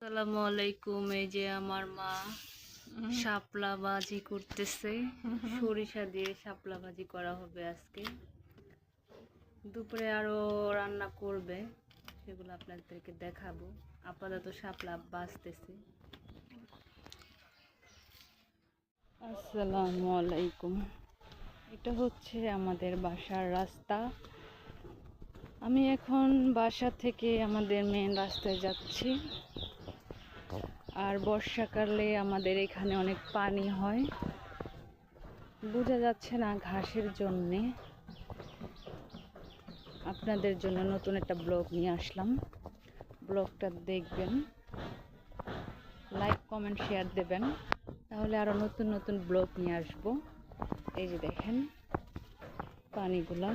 আসসালামু আলাইকুম। এই যে আমার মা শাপলা ভাজি করতেছে, সরিষা দিয়ে শাপলা ভাজি করা হবে আজকে। দুপুরে আরো রান্না করবে, সেগুলো আপনাদেরকে দেখাবো। আপাতত শাপলা ভাজতেছে। আসসালামু আলাইকুম। এটা হচ্ছে আমাদের বাসার রাস্তা। আমি এখন বাসা থেকে আমাদের মেন রাস্তায় যাচ্ছি। আর বর্ষাকালে আমাদের এখানে অনেক পানি হয়, বোঝা যাচ্ছে না ঘাসের জন্যে। আপনাদের জন্য নতুন একটা ব্লগ নিয়ে আসলাম, ব্লগটা দেখবেন, লাইক কমেন্ট শেয়ার দেবেন, তাহলে আরো নতুন নতুন ব্লগ নিয়ে আসবো। এই যে দেখেন পানিগুলা।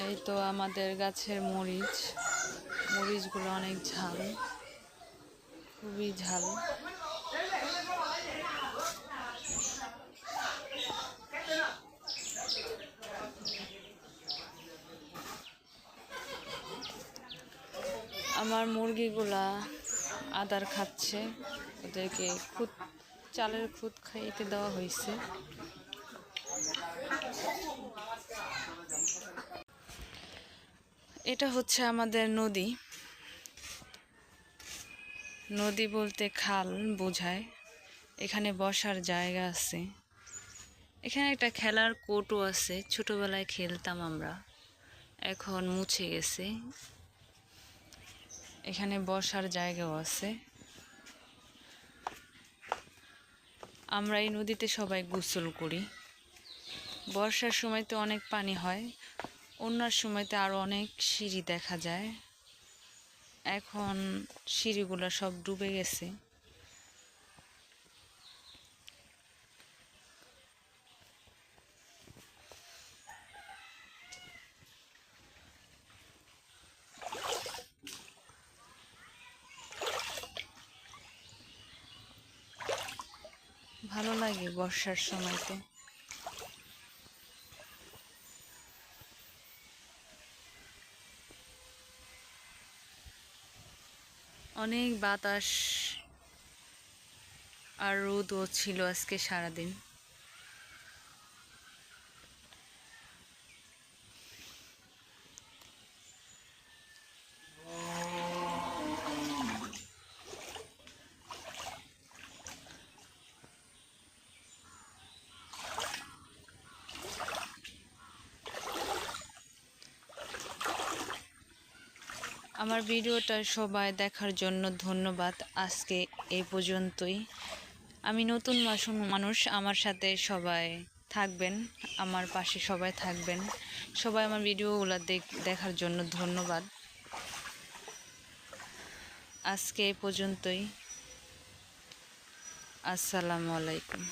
এই তো আমাদের গাছের মরিচগুলো অনেক ঝাল, খুবই ঝাল। আমার মুরগিগুলা আদার খাচ্ছে, ওদেরকে চালের খুদ খাইতে দেওয়া হয়েছে। এটা হচ্ছে আমাদের নদী। নদী বলতে খাল বোঝায়। এখানে বসার জায়গা আছে, এখানে একটা খেলার কোর্টও আছে। ছোটবেলায় খেলতাম আমরা, এখন মুছে গেছে। এখানে বসার জায়গাও আছে। আমরা এই নদীতে সবাই গোসল করি। বর্ষার সময়তে অনেক পানি হয়, অন্যান্য সময়তে আরো অনেক সিঁড়ি দেখা যায়। এখন সিঁড়িগুলো সব ডুবে গেছে। ভালো লাগে বর্ষার সময়তে। অনেক বাতাস আর রোদও ছিল আজকে সারাদিন। আমার ভিডিওটা সবাই দেখার জন্য ধন্যবাদ। আজকে এই পর্যন্তই। আমি নতুন মানুষ, আমার সাথে সবাই থাকবেন, আমার পাশে সবাই থাকবেন। সবাই আমার ভিডিওগুলো দেখার জন্য ধন্যবাদ। আজকে এই পর্যন্তই। আসসালামু আলাইকুম।